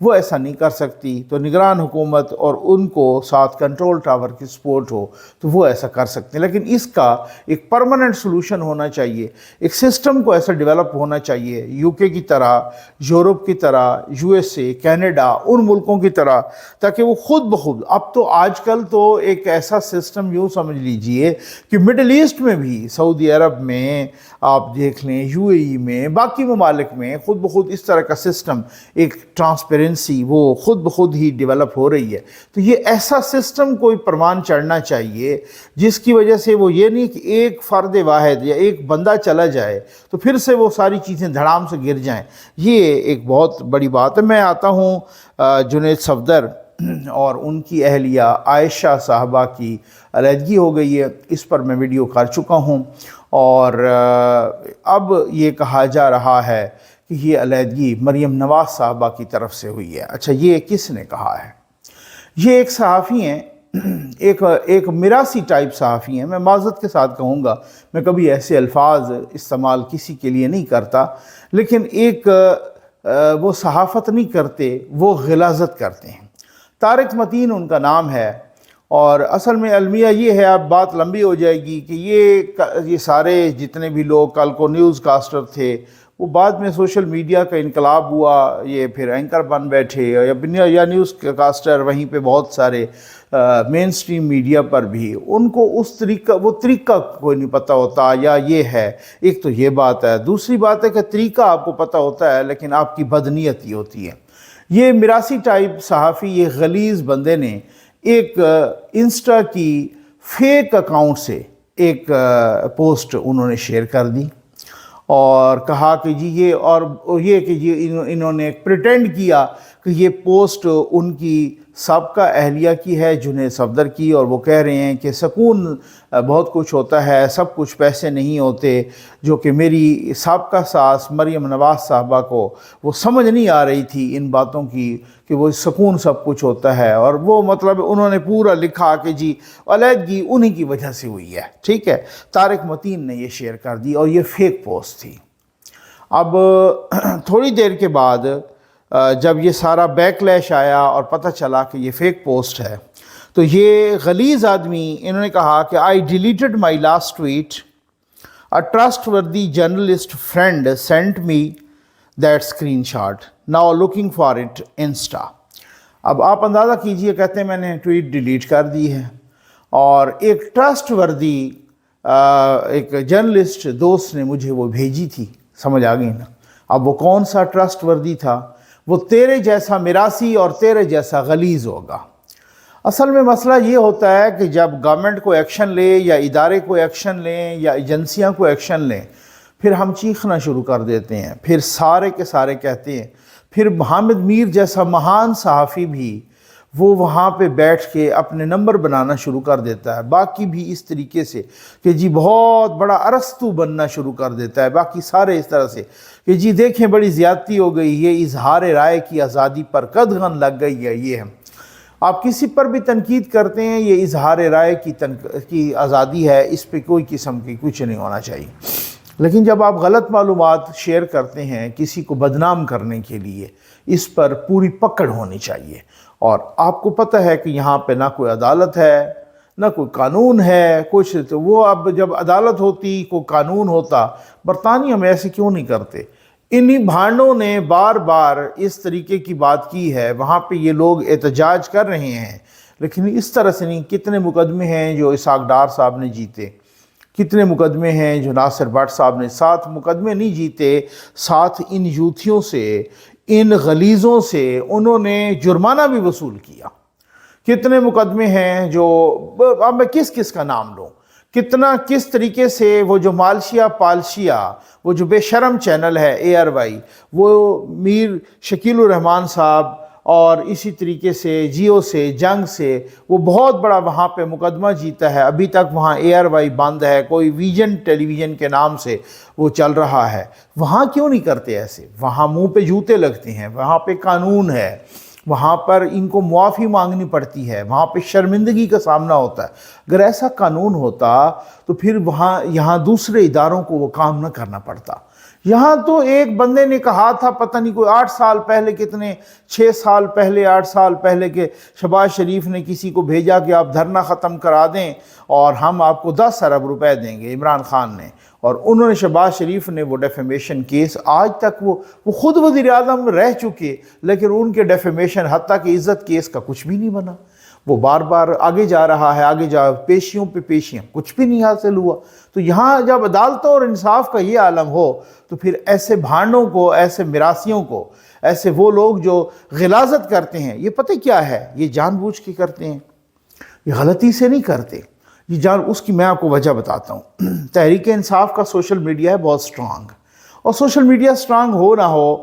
وہ ایسا نہیں کر سکتی، تو نگران حکومت اور ان کو ساتھ کنٹرول ٹاور کی سپورٹ ہو تو وہ ایسا کر سکتے ہیں، لیکن اس کا ایک پرماننٹ سلوشن ہونا چاہیے، ایک سسٹم کو ایسا ڈیولپ ہونا چاہیے یو کے کی طرح، یورپ کی طرح، یو ایس اے، کینیڈا، ان ملکوں کی طرح، تاکہ وہ خود بخود اب تو آج کل تو ایک ایسا سسٹم یوں سمجھ لیجئے کہ مڈل ایسٹ میں بھی، سعودی عرب میں آپ دیکھ لیں، یو اے ای میں، باقی ممالک میں خود بخود اس طرح کا سسٹم، ایک ٹرانسپیرنسی وہ خود بخود ہی ڈیولپ ہو رہی ہے۔ تو یہ ایسا سسٹم کوئی پروان چڑھنا چاہیے جس کی وجہ سے وہ یہ نہیں کہ ایک فرد واحد یا ایک بندہ چلا جائے تو پھر سے وہ ساری چیزیں دھڑام سے گر جائیں۔ یہ ایک بہت بڑی بات ہے۔ میں آتا ہوں جنید صفدر اور ان کی اہلیہ عائشہ صاحبہ کی علیحدگی ہو گئی ہے، اس پر میں ویڈیو کر چکا ہوں، اور اب یہ کہا جا رہا ہے کہ یہ علیحدگی مریم نواز صاحبہ کی طرف سے ہوئی ہے۔ اچھا، یہ کس نے کہا ہے؟ یہ ایک صحافی ہیں، ایک میراثی ٹائپ صحافی ہیں۔ میں معذرت کے ساتھ کہوں گا، میں کبھی ایسے الفاظ استعمال کسی کے لیے نہیں کرتا، لیکن ایک وہ صحافت نہیں کرتے، وہ غلاظت کرتے ہیں۔ طارق متین ان کا نام ہے، اور اصل میں المیہ یہ ہے، اب بات لمبی ہو جائے گی، کہ یہ سارے جتنے بھی لوگ کل کو نیوز کاسٹر تھے، وہ بعد میں سوشل میڈیا کا انقلاب ہوا، یہ پھر اینکر بن بیٹھے، یا نیوز کاسٹر وہیں پہ بہت سارے مین سٹریم میڈیا پر بھی، ان کو وہ طریقہ کوئی نہیں پتہ ہوتا، یا یہ ہے، ایک تو یہ بات ہے۔ دوسری بات ہے کہ طریقہ آپ کو پتہ ہوتا ہے لیکن آپ کی بدنیتی ہوتی ہے۔ یہ میراثی ٹائپ صحافی، یہ غلیظ بندے نے ایک انسٹا کی فیک اکاؤنٹ سے ایک پوسٹ انہوں نے شیئر کر دی، اور کہا کہ جی یہ انہوں نے پریٹینڈ کیا کہ یہ پوسٹ ان کی سابقہ اہلیہ کی ہے، جنید صفدر کی، اور وہ کہہ رہے ہیں کہ سکون بہت کچھ ہوتا ہے، سب کچھ پیسے نہیں ہوتے، جو کہ میری سابقہ ساس مریم نواز صاحبہ کو وہ سمجھ نہیں آ رہی تھی ان باتوں کی کہ وہ سکون سب کچھ ہوتا ہے، اور وہ مطلب انہوں نے پورا لکھا کہ جی علیحدگی انہی کی وجہ سے ہوئی ہے، ٹھیک ہے۔ طارق متین نے یہ شیئر کر دی، اور یہ فیک پوسٹ تھی۔ اب تھوڑی دیر کے بعد جب یہ سارا بیک لیش آیا اور پتہ چلا کہ یہ فیک پوسٹ ہے، تو یہ غلیظ آدمی انہوں نے کہا کہ I deleted my last tweet. A trustworthy journalist friend sent me that screenshot. Now looking for it Insta. اب آپ اندازہ کیجئے، کہتے ہیں میں نے ٹویٹ ڈیلیٹ کر دی ہے، اور ایک ٹرسٹ وردی ایک جرنلسٹ دوست نے مجھے وہ بھیجی تھی، سمجھ آ گئی نا؟ اب وہ کون سا ٹرسٹ وردی تھا؟ وہ تیرے جیسا میراثی اور تیرے جیسا غلیظ ہوگا۔ اصل میں مسئلہ یہ ہوتا ہے کہ جب گورنمنٹ کو ایکشن لے، یا ادارے کو ایکشن لیں، یا ایجنسیاں کو ایکشن لیں، پھر ہم چیخنا شروع کر دیتے ہیں، پھر سارے کے سارے کہتے ہیں، پھر حامد میر جیسا مہان صحافی بھی وہ وہاں پہ بیٹھ کے اپنے نمبر بنانا شروع کر دیتا ہے، باقی بھی اس طریقے سے کہ جی بہت بڑا ارسطو بننا شروع کر دیتا ہے، باقی سارے اس طرح سے کہ جی دیکھیں بڑی زیادتی ہو گئی، یہ اظہار رائے کی آزادی پر قدغن لگ گئی ہے۔ یہ آپ کسی پر بھی تنقید کرتے ہیں، یہ اظہار رائے کی آزادی ہے، اس پہ کوئی قسم کی کچھ نہیں ہونا چاہیے، لیکن جب آپ غلط معلومات شیئر کرتے ہیں کسی کو بدنام کرنے کے لیے، اس پر پوری پکڑ ہونی چاہیے۔ اور آپ کو پتہ ہے کہ یہاں پہ نہ کوئی عدالت ہے، نہ کوئی قانون ہے، کچھ تو وہ اب جب عدالت ہوتی، کوئی قانون ہوتا، برطانیہ میں ایسے کیوں نہیں کرتے؟ انہی بھانڈوں نے بار بار اس طریقے کی بات کی ہے، وہاں پہ یہ لوگ احتجاج کر رہے ہیں، لیکن اس طرح سے نہیں۔ کتنے مقدمے ہیں جو اسحاق ڈار صاحب نے جیتے، کتنے مقدمے ہیں جو ناصر بٹ صاحب نے، 7 مقدمے نہیں جیتے، 7 ان یوتھیوں سے، ان غلیظوں سے انہوں نے جرمانہ بھی وصول کیا۔ کتنے مقدمے ہیں جو، اب میں کس کا نام لوں، کس طریقے سے وہ جو مالشیا پالشیا، وہ جو بے شرم چینل ہے ARY، وہ میر شکیل الرحمان صاحب، اور اسی طریقے سے جیو سے، جنگ سے، وہ بہت بڑا وہاں پہ مقدمہ جیتا ہے، ابھی تک وہاں ARY بند ہے، کوئی ویژن ٹیلی ویژن کے نام سے وہ چل رہا ہے۔ وہاں کیوں نہیں کرتے ایسے؟ وہاں منہ پہ جوتے لگتے ہیں، وہاں پہ قانون ہے، وہاں پر ان کو معافی مانگنی پڑتی ہے، وہاں پہ شرمندگی کا سامنا ہوتا ہے۔ اگر ایسا قانون ہوتا تو پھر یہاں دوسرے اداروں کو وہ کام نہ کرنا پڑتا۔ یہاں تو ایک بندے نے کہا تھا پتہ نہیں کوئی 8 سال پہلے کتنے 6 سال پہلے 8 سال پہلے کہ شہباز شریف نے کسی کو بھیجا کہ آپ دھرنا ختم کرا دیں اور ہم آپ کو 10 ارب روپے دیں گے، عمران خان نے، اور انہوں نے شہباز شریف نے وہ ڈیفیمیشن کیس آج تک وہ خود وزیر اعظم رہ چکے لیکن ان کے ڈیفیمیشن حتیٰ کہ عزت کیس کا کچھ بھی نہیں بنا، وہ بار بار آگے جا رہا ہے، آگے جا پیشیوں پہ پیشیاں، کچھ بھی نہیں حاصل ہوا۔ تو یہاں جب عدالتوں اور انصاف کا یہ عالم ہو تو پھر ایسے بھانڈوں کو، ایسے میراثیوں کو، ایسے وہ لوگ جو غلاظت کرتے ہیں، یہ پتہ کیا ہے، یہ جان بوجھ کے کرتے ہیں، یہ غلطی سے نہیں کرتے، یہ اس کی میں آپ کو وجہ بتاتا ہوں۔ تحریک انصاف کا سوشل میڈیا ہے بہت سٹرانگ، اور سوشل میڈیا سٹرانگ ہو نہ ہو،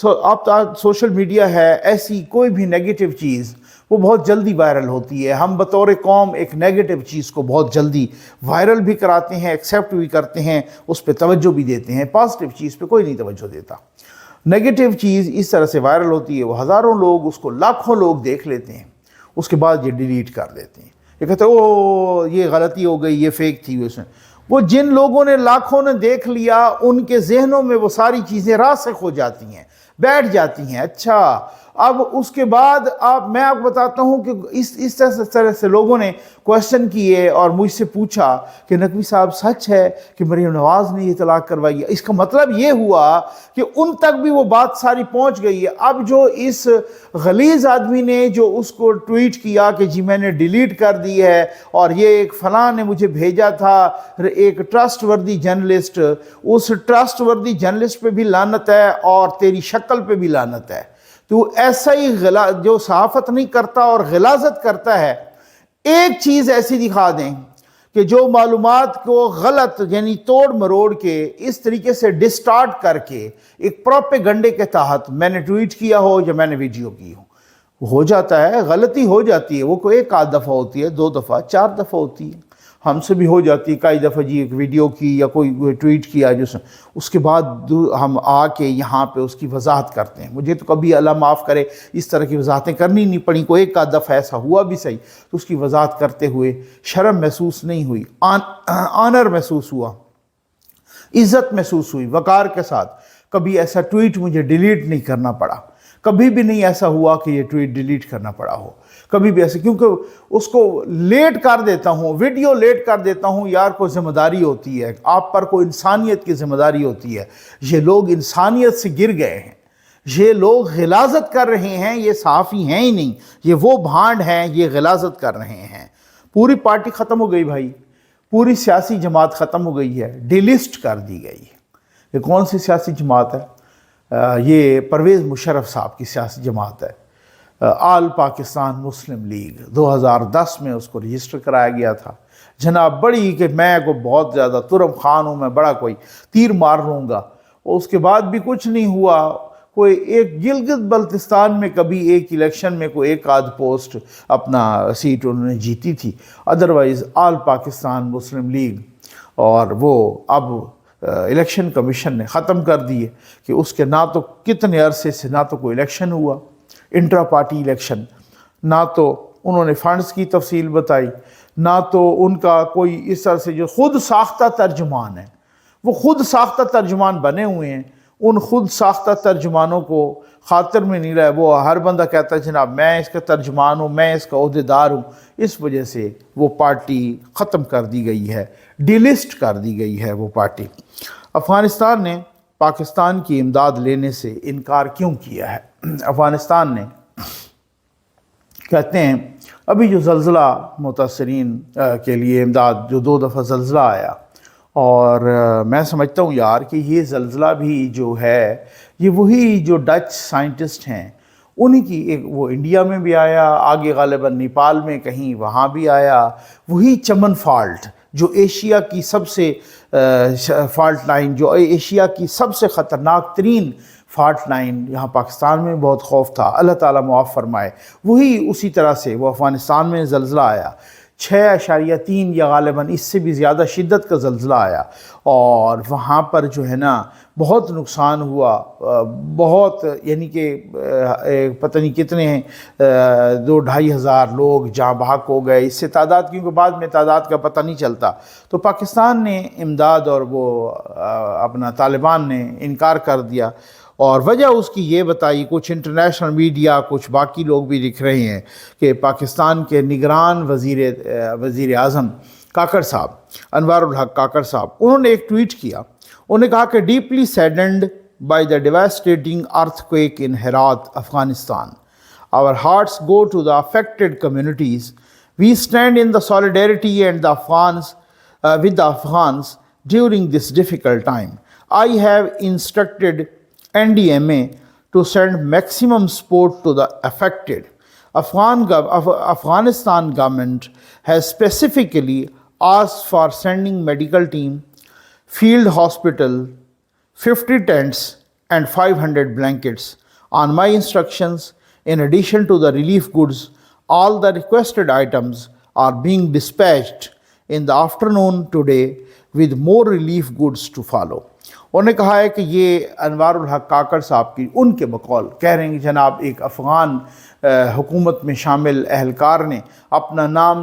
اب سوشل میڈیا ہے، ایسی کوئی بھی نیگیٹو چیز وہ بہت جلدی وائرل ہوتی ہے۔ ہم بطور قوم ایک نیگیٹو چیز کو بہت جلدی وائرل بھی کراتے ہیں، ایکسیپٹ بھی کرتے ہیں، اس پہ توجہ بھی دیتے ہیں۔ پازیٹیو چیز پہ کوئی نہیں توجہ دیتا۔ نیگیٹو چیز اس طرح سے وائرل ہوتی ہے، وہ ہزاروں لوگ اس کو، لاکھوں لوگ دیکھ لیتے ہیں، اس کے بعد یہ ڈیلیٹ کر دیتے ہیں، یہ کہتے ہیں او یہ غلطی ہو گئی، یہ فیک تھی۔ وہ جن لوگوں نے لاکھوں نے دیکھ لیا ان کے ذہنوں میں وہ ساری چیزیں راسخ ہو جاتی ہیں، بیٹھ جاتی ہیں۔ اچھا اب اس کے بعد میں آپ کو بتاتا ہوں کہ اس طرح سے لوگوں نے کویسچن کیے اور مجھ سے پوچھا کہ نقوی صاحب سچ ہے کہ مریم نواز نے یہ طلاق کروائی ہے؟ اس کا مطلب یہ ہوا کہ ان تک بھی وہ بات ساری پہنچ گئی ہے۔ اب جو اس غلیظ آدمی نے جو اس کو ٹویٹ کیا کہ جی میں نے ڈیلیٹ کر دی ہے اور یہ ایک فلاں نے مجھے بھیجا تھا، ایک ٹرسٹ وردی جرنلسٹ، اس ٹرسٹ وردی جرنلسٹ پہ بھی لعنت ہے اور تیری شکل پہ بھی لعنت ہے۔ تو ایسا ہی جو صحافت نہیں کرتا اور غلاظت کرتا ہے، ایک چیز ایسی دکھا دیں کہ جو معلومات کو غلط یعنی توڑ مروڑ کے اس طریقے سے ڈسٹارٹ کر کے ایک پروپیگنڈے کے تحت میں نے ٹویٹ کیا ہو یا میں نے ویڈیو کی ہو جاتا ہے، غلطی ہو جاتی ہے، وہ کوئی ایک آدھ دفعہ ہوتی ہے، 2 دفعہ 4 دفعہ ہوتی ہے، ہم سے بھی ہو جاتی ہے کئی دفعہ جی ایک ویڈیو کی یا کوئی ٹویٹ کیا جو اس کے بعد ہم آ کے یہاں پہ اس کی وضاحت کرتے ہیں۔ مجھے تو کبھی اللہ معاف کرے اس طرح کی وضاحتیں کرنی نہیں پڑیں، کوئی ایک آدھ دفعہ ایسا ہوا بھی صحیح تو اس کی وضاحت کرتے ہوئے شرم محسوس نہیں ہوئی، آنر محسوس ہوا، عزت محسوس ہوئی، وقار کے ساتھ۔ کبھی ایسا ٹویٹ مجھے ڈیلیٹ نہیں کرنا پڑا، کبھی بھی نہیں ایسا ہوا کہ یہ ٹویٹ ڈیلیٹ کرنا پڑا ہو، کبھی بھی ایسے، کیونکہ اس کو لیٹ کر دیتا ہوں، ویڈیو لیٹ کر دیتا ہوں، یار کوئی ذمہ داری ہوتی ہے، آپ پر کوئی انسانیت کی ذمہ داری ہوتی ہے۔ یہ لوگ انسانیت سے گر گئے ہیں، یہ لوگ غلاظت کر رہے ہیں، یہ صحافی ہیں ہی نہیں، یہ وہ بھانڈ ہیں، یہ غلاظت کر رہے ہیں۔ پوری پارٹی ختم ہو گئی بھائی، پوری سیاسی جماعت ختم ہو گئی ہے، ڈیلسٹ کر دی گئی ہے۔ یہ کون سی سیاسی جماعت ہے؟ یہ پرویز مشرف صاحب کی سیاسی جماعت ہے، آل پاکستان مسلم لیگ۔ 2010 میں اس کو رجسٹر کرایا گیا تھا۔ جناب بڑی کہ میں کو بہت زیادہ ترم خان ہوں، میں بڑا کوئی تیر مار لوں گا، اور اس کے بعد بھی کچھ نہیں ہوا۔ کوئی ایک گلگت بلتستان میں کبھی ایک الیکشن میں کوئی ایک آدھ پوسٹ اپنا سیٹ انہوں نے جیتی تھی، ادروائز آل پاکستان مسلم لیگ، اور وہ اب الیکشن کمیشن نے ختم کر دیے کہ اس کے نہ تو کتنے عرصے سے نہ تو کوئی الیکشن ہوا، انٹرا پارٹی الیکشن، نہ تو انہوں نے فنڈز کی تفصیل بتائی، نہ تو ان کا کوئی اس طرح سے جو خود ساختہ ترجمان ہیں، وہ خود ساختہ ترجمان بنے ہوئے ہیں، ان خود ساختہ ترجمانوں کو خاطر میں نہیں رہا۔ وہ ہر بندہ کہتا ہے جناب میں اس کا ترجمان ہوں، میں اس کا عہدیدار ہوں، اس وجہ سے وہ پارٹی ختم کر دی گئی ہے، ڈیلسٹ کر دی گئی ہے وہ پارٹی۔ افغانستان نے پاکستان کی امداد لینے سے انکار کیوں کیا ہے؟ افغانستان نے کہتے ہیں ابھی جو زلزلہ متاثرین کے لیے امداد، جو 2 دفعہ زلزلہ آیا، اور میں سمجھتا ہوں یار کہ یہ زلزلہ بھی جو ہے یہ وہی جو ڈچ سائنٹسٹ ہیں انہی کی ایک، وہ انڈیا میں بھی آیا، آگے غالباً نیپال میں کہیں وہاں بھی آیا، وہی چمن فالٹ جو ایشیا کی سب سے فالٹ لائن، جو ایشیا کی سب سے خطرناک ترین فالٹ لائن، یہاں پاکستان میں بہت خوف تھا، اللہ تعالیٰ معاف فرمائے، وہی اسی طرح سے وہ افغانستان میں زلزلہ آیا، 6.3 یا غالباً اس سے بھی زیادہ شدت کا زلزلہ آیا، اور وہاں پر جو ہے نا بہت نقصان ہوا، بہت یعنی کہ پتہ نہیں کتنے ہیں 2-2,500 لوگ جاں بحق ہو گئے، اس سے تعداد کیونکہ بعد میں تعداد کا پتہ نہیں چلتا۔ تو پاکستان نے امداد اور وہ اپنا طالبان نے انکار کر دیا، اور وجہ اس کی یہ بتائی، کچھ انٹرنیشنل میڈیا کچھ باقی لوگ بھی لکھ رہے ہیں کہ پاکستان کے نگران وزیر اعظم کاکڑ صاحب، انوار الحق کاکڑ صاحب، انہوں نے ایک ٹویٹ کیا، انہوں نے کہا کہ deeply saddened by the devastating earthquake in Herat Afghanistan, our hearts go to the affected communities. We stand in the solidarity and the Afghans with the Afghans during this difficult time. I have instructed NDMA to send maximum support to the affected. Afghanistan government has specifically asked for sending medical team, field hospital, 50 tents and 500 blankets. On my instructions, in addition to the relief goods, all the requested items are being dispatched in the afternoon today with more relief goods to follow. انہوں نے کہا ہے کہ یہ انوار الحق کاکڑ صاحب کی ان کے بقول کہہ رہے ہیں کہ جناب ایک افغان حکومت میں شامل اہلکار نے اپنا نام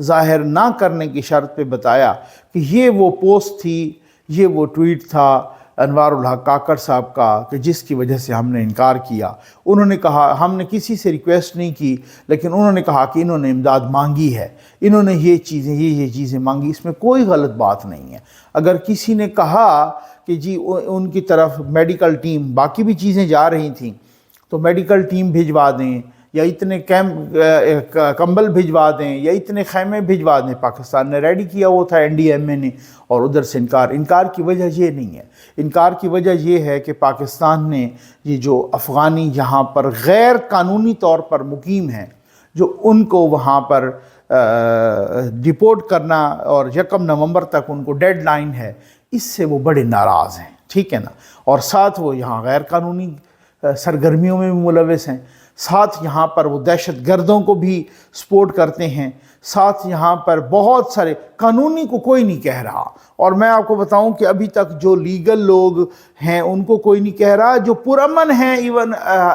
ظاہر نہ کرنے کی شرط پہ بتایا کہ یہ وہ پوسٹ تھی، یہ وہ ٹویٹ تھا انوار الحق کاکڑ صاحب کا کہ جس کی وجہ سے ہم نے انکار کیا۔ انہوں نے کہا ہم نے کسی سے ریکویسٹ نہیں کی، لیکن انہوں نے کہا کہ انہوں نے امداد مانگی ہے، انہوں نے یہ چیزیں مانگی، اس میں کوئی غلط بات نہیں ہے۔ اگر کسی نے کہا کہ جی ان کی طرف میڈیکل ٹیم، باقی بھی چیزیں جا رہی تھیں، تو میڈیکل ٹیم بھجوا دیں، یا اتنے کمبل بھجوا دیں، یا اتنے خیمے بھجوا دیں، پاکستان نے ریڈی کیا ہوا تھا NDMA نے، اور ادھر سے انکار کی وجہ یہ نہیں ہے۔ انکار کی وجہ یہ ہے کہ پاکستان نے یہ جو افغانی یہاں پر غیر قانونی طور پر مقیم ہیں، جو ان کو وہاں پر ڈپورٹ کرنا، اور 1 نومبر تک ان کو ڈیڈ لائن ہے، اس سے وہ بڑے ناراض ہیں، ٹھیک ہے نا، اور ساتھ وہ یہاں غیر قانونی سرگرمیوں میں بھی ملوث ہیں، ساتھ یہاں پر وہ دہشت گردوں کو بھی سپورٹ کرتے ہیں، ساتھ یہاں پر بہت سارے قانونی کو کوئی نہیں کہہ رہا۔ اور میں آپ کو بتاؤں کہ ابھی تک جو لیگل لوگ ہیں ان کو کوئی نہیں کہہ رہا، جو پرامن ہیں ایون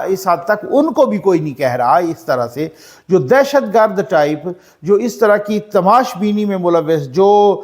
اس حد تک ان کو بھی کوئی نہیں کہہ رہا۔ اس طرح سے جو دہشت گرد ٹائپ، جو اس طرح کی تماش بینی میں ملوث، جو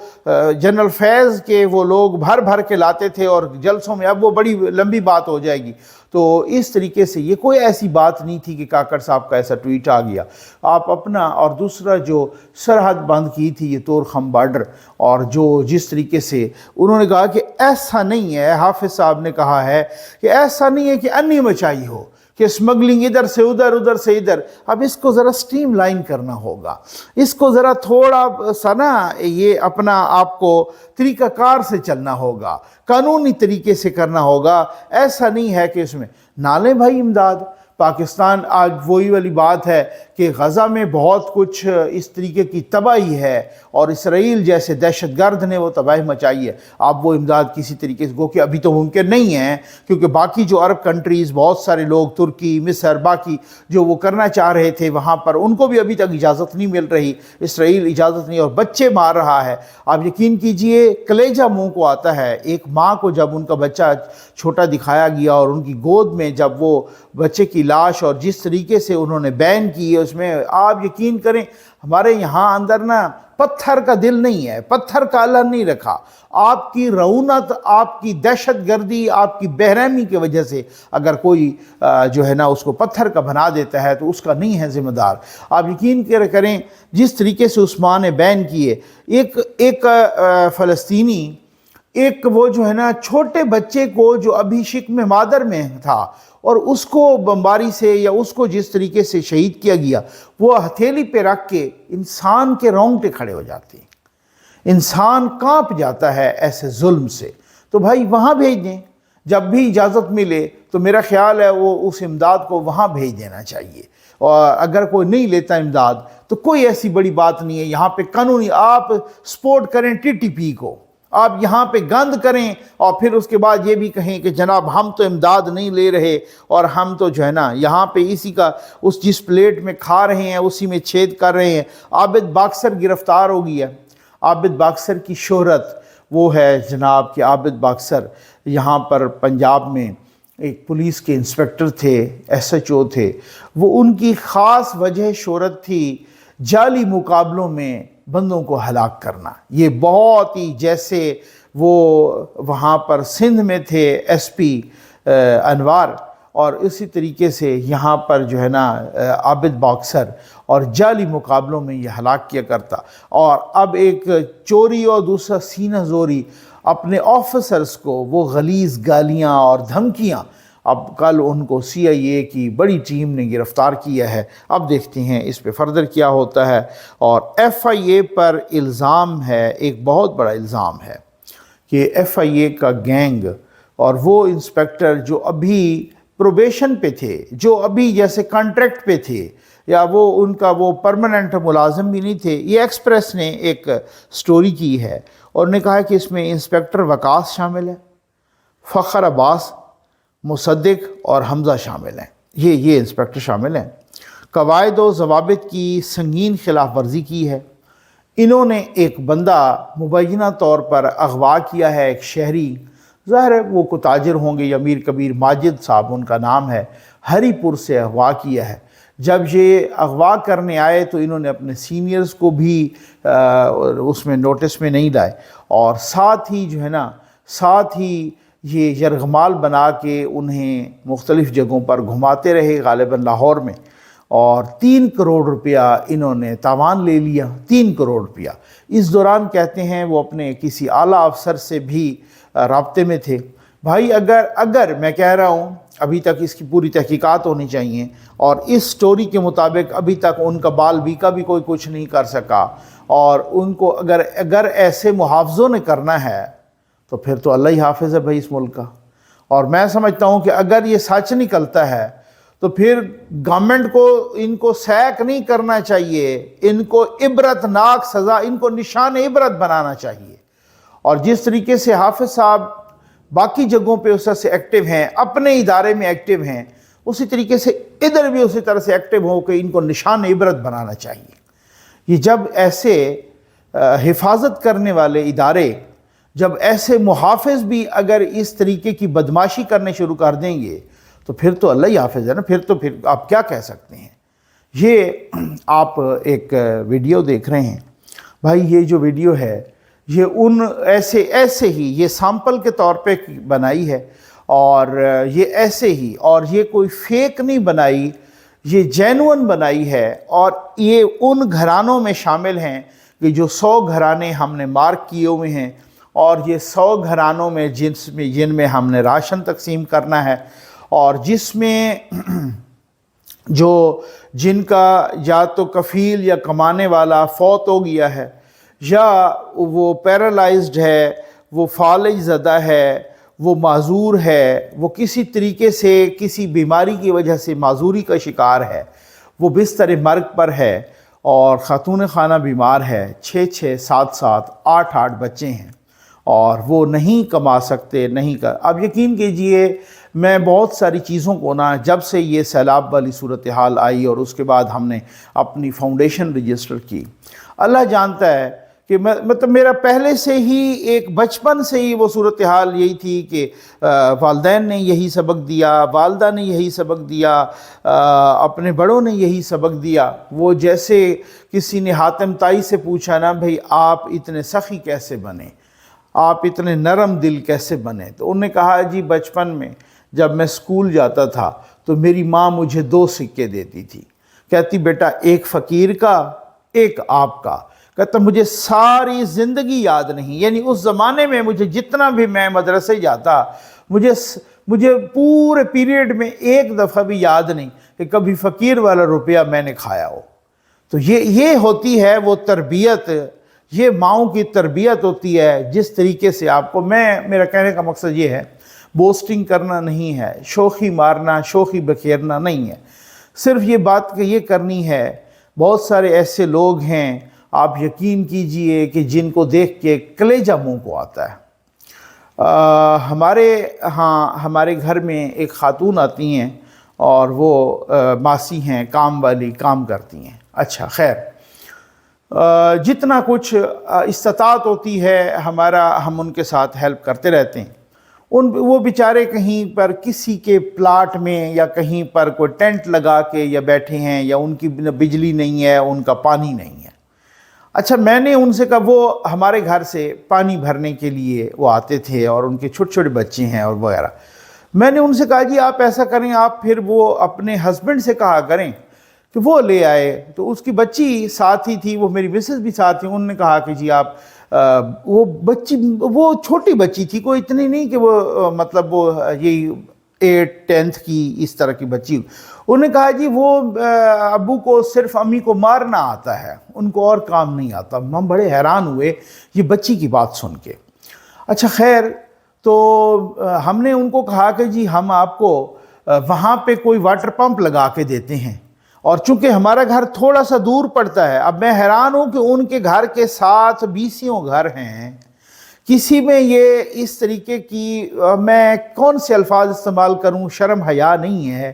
جنرل فیض کے وہ لوگ بھر کے لاتے تھے اور جلسوں میں، اب وہ بڑی لمبی بات ہو جائے گی، تو اس طریقے سے یہ کوئی ایسی بات نہیں تھی کہ کاکڑ صاحب کا ایسا ٹویٹ آ گیا۔ آپ اپنا، اور دوسرا جو سرحد بند کی تھی یہ طورخم بارڈر، اور جو جس طریقے سے انہوں نے کہا کہ ایسا نہیں ہے، حافظ صاحب نے کہا ہے کہ ایسا نہیں ہے کہ انی مچائی ہو، کہ اسمگلنگ ادھر سے ادھر، ادھر سے ادھر۔ اب اس کو ذرا سٹریم لائن کرنا ہوگا، اس کو ذرا تھوڑا سا نا یہ اپنا آپ کو طریقہ کار سے چلنا ہوگا، قانونی طریقے سے کرنا ہوگا۔ ایسا نہیں ہے کہ اس میں نالے بھائی امداد۔ پاکستان آج وہی والی بات ہے کہ غزہ میں بہت کچھ اس طریقے کی تباہی ہے، اور اسرائیل جیسے دہشت گرد نے وہ تباہی مچائی ہے۔ آپ وہ امداد کسی طریقے سے، گو کہ ابھی تو ممکن نہیں ہے، کیونکہ باقی جو عرب کنٹریز، بہت سارے لوگ، ترکی، مصر، باقی جو وہ کرنا چاہ رہے تھے وہاں پر، ان کو بھی ابھی تک اجازت نہیں مل رہی، اسرائیل اجازت نہیں، اور بچے مار رہا ہے۔ آپ یقین کیجئے کلیجہ منہ کو آتا ہے ایک ماں کو جب ان کا بچہ چھوٹا دکھایا گیا، اور ان کی گود میں جب وہ بچے کی لاش، اور جس طریقے سے انہوں نے بین کی ہے اس میں، آپ یقین کریں ہمارے یہاں اندر نا پتھر کا دل نہیں ہے، پتھر کا اللہ نہیں رکھا۔ آپ کی رعونت، آپ کی دہشت گردی، آپ کی بہرحمی کی وجہ سے اگر کوئی جو ہے نا اس کو پتھر کا بنا دیتا ہے تو اس کا نہیں ہے ذمہ دار۔ آپ یقین کریں جس طریقے سے عثمان نے بین کیے، ایک فلسطینی، ایک وہ جو ہے نا چھوٹے بچے کو جو ابھی شکم مادر میں تھا، اور اس کو بمباری سے، یا اس کو جس طریقے سے شہید کیا گیا، وہ ہتھیلی پہ رکھ کے انسان کے رونگٹے کھڑے ہو جاتے ہیں، انسان کانپ جاتا ہے ایسے ظلم سے۔ تو بھائی وہاں بھیج دیں، جب بھی اجازت ملے تو میرا خیال ہے وہ اس امداد کو وہاں بھیج دینا چاہیے۔ اور اگر کوئی نہیں لیتا امداد تو کوئی ایسی بڑی بات نہیں ہے، یہاں پہ قانونی آپ سپورٹ کریں TTP کو، آپ یہاں پہ گند کریں، اور پھر اس کے بعد یہ بھی کہیں کہ جناب ہم تو امداد نہیں لے رہے، اور ہم تو جو ہے نا یہاں پہ اسی کا اس جس پلیٹ میں کھا رہے ہیں اسی میں چھید کر رہے ہیں۔ عابد باکسر گرفتار ہو گیا۔ عابد باکسر کی شہرت وہ ہے جناب کہ عابد باکسر، یہاں پر پنجاب میں ایک پولیس کے انسپیکٹر تھے، ایس ایچ او تھے۔ وہ ان کی خاص وجہ شہرت تھی جعلی مقابلوں میں بندوں کو ہلاک کرنا۔ یہ بہت ہی، جیسے وہ وہاں پر سندھ میں تھے ایس پی انوار، اور اسی طریقے سے یہاں پر جو ہے نا عابد باکسر، اور جعلی مقابلوں میں یہ ہلاک کیا کرتا۔ اور اب ایک چوری اور دوسرا سینہ زوری، اپنے آفیسرز کو وہ غلیظ گالیاں اور دھمکیاں، اب کل ان کو سی آئی اے کی بڑی ٹیم نے گرفتار کیا ہے۔ اب دیکھتے ہیں اس پہ فردر کیا ہوتا ہے۔ اور ایف آئی اے پر الزام ہے، ایک بہت بڑا الزام ہے کہ ایف آئی اے کا گینگ اور وہ انسپیکٹر جو ابھی پروبیشن پہ تھے، جو ابھی جیسے کانٹریکٹ پہ تھے، یا وہ ان کا وہ پرماننٹ ملازم بھی نہیں تھے، یہ ایکسپریس نے ایک سٹوری کی ہے اور نے کہا کہ اس میں انسپیکٹر وقاص شامل ہے، فخر عباس، مصدق اور حمزہ شامل ہیں۔ یہ انسپیکٹر شامل ہیں۔ قواعد و ضوابط کی سنگین خلاف ورزی کی ہے۔ انہوں نے ایک بندہ مبینہ طور پر اغوا کیا ہے، ایک شہری، ظاہر ہے وہ کو تاجر ہوں گے، یا میر کبیر ماجد صاحب ان کا نام ہے، ہری پور سے اغوا کیا ہے۔ جب یہ اغوا کرنے آئے تو انہوں نے اپنے سینئرز کو بھی اس میں نوٹس میں نہیں لائے، اور ساتھ ہی جو ہے نا، ساتھ ہی یہ یرغمال بنا کے انہیں مختلف جگہوں پر گھماتے رہے، غالباً لاہور میں، اور 3 کروڑ روپیہ انہوں نے تاوان لے لیا۔ 3 کروڑ روپیہ۔ اس دوران کہتے ہیں وہ اپنے کسی اعلیٰ افسر سے بھی رابطے میں تھے۔ بھائی اگر میں کہہ رہا ہوں، ابھی تک اس کی پوری تحقیقات ہونی چاہیے، اور اس سٹوری کے مطابق ابھی تک ان کا بال بیکا بھی کوئی کچھ نہیں کر سکا، اور ان کو اگر ایسے محافظوں نے کرنا ہے تو پھر تو اللہ ہی حافظ ہے بھائی اس ملک کا۔ اور میں سمجھتا ہوں کہ اگر یہ سچ نکلتا ہے تو پھر گورنمنٹ کو ان کو سیک نہیں کرنا چاہیے، ان کو عبرت ناک سزا، ان کو نشان عبرت بنانا چاہیے۔ اور جس طریقے سے حافظ صاحب باقی جگہوں پہ اس طرح سے ایکٹیو ہیں، اپنے ادارے میں ایکٹیو ہیں، اسی طریقے سے ادھر بھی اسی طرح سے ایکٹیو ہو کہ ان کو نشان عبرت بنانا چاہیے۔ یہ جب ایسے حفاظت کرنے والے ادارے، جب ایسے محافظ بھی اگر اس طریقے کی بدماشی کرنے شروع کر دیں گے تو پھر تو اللہ ہی حافظ ہے نا، پھر آپ کیا کہہ سکتے ہیں۔ یہ آپ ایک ویڈیو دیکھ رہے ہیں بھائی، یہ جو ویڈیو ہے یہ ان ایسے ہی یہ سامپل کے طور پہ بنائی ہے، اور یہ ایسے ہی، اور یہ کوئی فیک نہیں بنائی، یہ جینون بنائی ہے، اور یہ ان گھرانوں میں شامل ہیں کہ جو 100 گھرانے ہم نے مارک کیے ہوئے ہیں، اور یہ 100 گھرانوں میں جن میں ہم نے راشن تقسیم کرنا ہے، اور جس میں جن کا یا تو کفیل یا کمانے والا فوت ہو گیا ہے، یا وہ پیرالائزڈ ہے، وہ فالج زدہ ہے، وہ معذور ہے، وہ کسی طریقے سے کسی بیماری کی وجہ سے معذوری کا شکار ہے، وہ بستر مرگ پر ہے، اور خاتون خانہ بیمار ہے، 6 7 8 بچے ہیں، اور وہ نہیں کما سکتے، اب یقین کیجئے میں بہت ساری چیزوں کو نا، جب سے یہ سیلاب والی صورتحال آئی اور اس کے بعد ہم نے اپنی فاؤنڈیشن رجسٹر کی، اللہ جانتا ہے کہ مطلب میرا پہلے سے ہی ایک بچپن سے ہی وہ صورتحال یہی تھی کہ والدین نے یہی سبق دیا، والدہ نے یہی سبق دیا، اپنے بڑوں نے یہی سبق دیا۔ وہ جیسے کسی نے حاتم طائی سے پوچھا نا، بھئی آپ اتنے سخی کیسے بنے، آپ اتنے نرم دل کیسے بنے؟ تو انہوں نے کہا جی بچپن میں جب میں سکول جاتا تھا تو میری ماں مجھے 2 سکے دیتی تھی، کہتی بیٹا ایک فقیر کا ایک آپ کا۔ کہتا مجھے ساری زندگی یاد نہیں، یعنی اس زمانے میں مجھے جتنا بھی میں مدرسے جاتا، مجھے پورے پیریڈ میں ایک دفعہ بھی یاد نہیں کہ کبھی فقیر والا روپیہ میں نے کھایا ہو۔ تو یہ ہوتی ہے وہ تربیت، یہ ماؤں کی تربیت ہوتی ہے، جس طریقے سے آپ کو میرا کہنے کا مقصد یہ ہے، بوسٹنگ کرنا نہیں ہے، شوخی مارنا، شوخی بکھیرنا نہیں ہے، صرف یہ بات کہ یہ کرنی ہے۔ بہت سارے ایسے لوگ ہیں، آپ یقین کیجئے کہ جن کو دیکھ کے کلیجہ منہ کو آتا ہے۔ ہمارے گھر میں ایک خاتون آتی ہیں اور وہ ماسی ہیں، کام والی، کام کرتی ہیں۔ اچھا خیر، جتنا کچھ استطاعت ہوتی ہے ہم ان کے ساتھ ہیلپ کرتے رہتے ہیں۔ وہ بیچارے کہیں پر کسی کے پلاٹ میں یا کہیں پر کوئی ٹینٹ لگا کے یا بیٹھے ہیں، یا ان کی بجلی نہیں ہے، ان کا پانی نہیں ہے۔ اچھا، میں نے ان سے کہا، وہ ہمارے گھر سے پانی بھرنے کے لیے وہ آتے تھے اور ان کے چھوٹے چھوٹے بچے ہیں اور وغیرہ۔ میں نے ان سے کہا جی آپ ایسا کریں، آپ پھر وہ اپنے ہسبینڈ سے کہا کریں کہ وہ لے آئے۔ تو اس کی بچی ساتھ ہی تھی، وہ میری مسز بھی ساتھ تھی، انہوں نے کہا کہ جی آپ وہ چھوٹی بچی تھی، کوئی اتنی نہیں کہ وہ مطلب وہ یہی 8th 10th کی اس طرح کی بچی۔ انہوں نے کہا جی وہ ابو کو صرف امی کو مارنا آتا ہے، ان کو اور کام نہیں آتا۔ ہم بڑے حیران ہوئے یہ بچی کی بات سن کے۔ اچھا خیر، تو ہم نے ان کو کہا کہ جی ہم آپ کو وہاں پہ کوئی واٹر پمپ لگا کے دیتے ہیں، اور چونکہ ہمارا گھر تھوڑا سا دور پڑتا ہے۔ اب میں حیران ہوں کہ ان کے گھر کے ساتھ 20 گھر ہیں، کسی میں یہ اس طریقے کی میں کون سے الفاظ استعمال کروں، شرم حیا نہیں ہے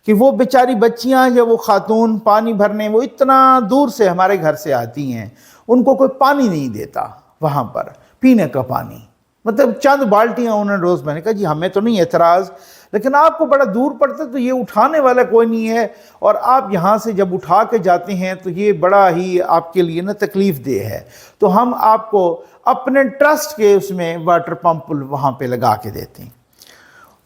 کہ وہ بیچاری بچیاں یا وہ خاتون پانی بھرنے وہ اتنا دور سے ہمارے گھر سے آتی ہیں، ان کو کوئی پانی نہیں دیتا وہاں پر پینے کا پانی، مطلب چند بالٹیاں انہوں نے روز۔ میں نے کہا جی ہمیں تو نہیں اعتراض، لیکن آپ کو بڑا دور پڑتا ہے تو یہ اٹھانے والا کوئی نہیں ہے، اور آپ یہاں سے جب اٹھا کے جاتے ہیں تو یہ بڑا ہی آپ کے لیے نا تکلیف دہ ہے، تو ہم آپ کو اپنے ٹرسٹ کے اس میں واٹر پمپ وہاں پہ لگا کے دیتے ہیں۔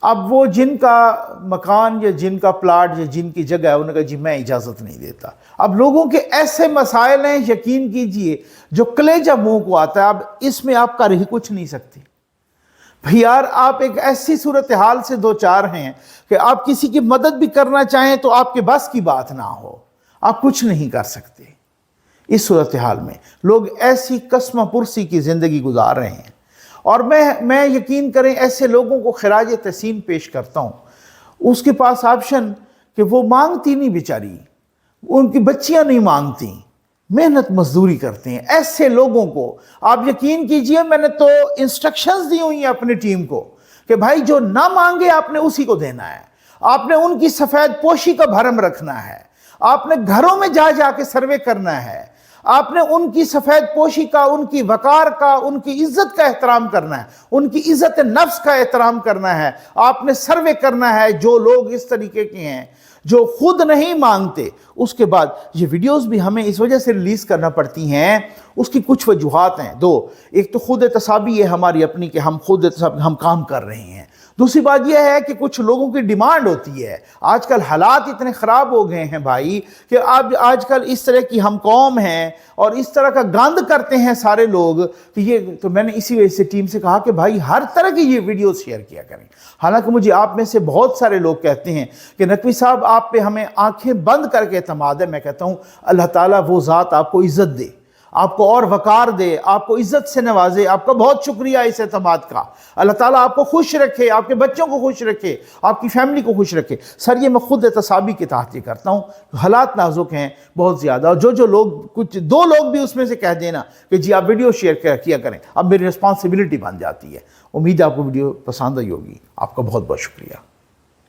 اب وہ جن کا مکان یا جن کا پلاٹ یا جن کی جگہ ہے، انہوں نے کہا جی میں اجازت نہیں دیتا۔ اب لوگوں کے ایسے مسائل ہیں، یقین کیجئے، جو کلیجہ منہ کو آتا ہے، اب اس میں آپ کر ہی کچھ نہیں سکتے۔ بھئی یار، آپ ایک ایسی صورتحال سے دوچار ہیں کہ آپ کسی کی مدد بھی کرنا چاہیں تو آپ کے بس کی بات نہ ہو، آپ کچھ نہیں کر سکتے۔ اس صورتحال میں لوگ ایسی قسمہ پرسی کی زندگی گزار رہے ہیں، اور میں یقین کریں ایسے لوگوں کو خراج تحسین پیش کرتا ہوں۔ اس کے پاس آپشن کہ وہ مانگتی نہیں بیچاری، ان کی بچیاں نہیں مانگتی، محنت مزدوری کرتے ہیں۔ ایسے لوگوں کو آپ یقین کیجئے، میں نے تو انسٹرکشنز دی ہوئی ہیں اپنی ٹیم کو کہ بھائی جو نہ مانگے آپ نے اسی کو دینا ہے، آپ نے ان کی سفید پوشی کا بھرم رکھنا ہے، آپ نے گھروں میں جا جا کے سروے کرنا ہے، آپ نے ان کی سفید پوشی کا، ان کی وقار کا، ان کی عزت کا احترام کرنا ہے، ان کی عزت نفس کا احترام کرنا ہے۔ آپ نے سروے کرنا ہے جو لوگ اس طریقے کے ہیں جو خود نہیں مانگتے۔ اس کے بعد یہ ویڈیوز بھی ہمیں اس وجہ سے ریلیز کرنا پڑتی ہیں، اس کی کچھ وجوہات ہیں دو۔ ایک تو خود احتسابی ہے ہماری اپنی کہ ہم خود احتسابی ہم کام کر رہے ہیں۔ دوسری بات یہ ہے کہ کچھ لوگوں کی ڈیمانڈ ہوتی ہے۔ آج کل حالات اتنے خراب ہو گئے ہیں بھائی کہ آج کل اس طرح کی ہم قوم ہیں اور اس طرح کا گند کرتے ہیں سارے لوگ کہ تو میں نے اسی وجہ سے ٹیم سے کہا کہ بھائی ہر طرح کی یہ ویڈیوز شیئر کیا کریں۔ حالانکہ مجھے آپ میں سے بہت سارے لوگ کہتے ہیں کہ نقوی صاحب آپ پہ ہمیں آنکھیں بند کر کے اعتماد ہے۔ میں کہتا ہوں اللہ تعالیٰ وہ ذات آپ کو عزت دے، آپ کو اور وقار دے، آپ کو عزت سے نوازے۔ آپ کا بہت شکریہ اس اعتماد کا۔ اللہ تعالیٰ آپ کو خوش رکھے، آپ کے بچوں کو خوش رکھے، آپ کی فیملی کو خوش رکھے۔ سر یہ میں خود احتسابی کے تحت یہ کرتا ہوں۔ حالات نازک ہیں بہت زیادہ، اور جو لوگ کچھ دو لوگ بھی اس میں سے کہہ دینا کہ جی آپ ویڈیو شیئر کیا کریں، اب میری رسپانسبلٹی بن جاتی ہے۔ امید ہے آپ کو ویڈیو پسند آئی ہوگی۔ آپ کا بہت بہت شکریہ۔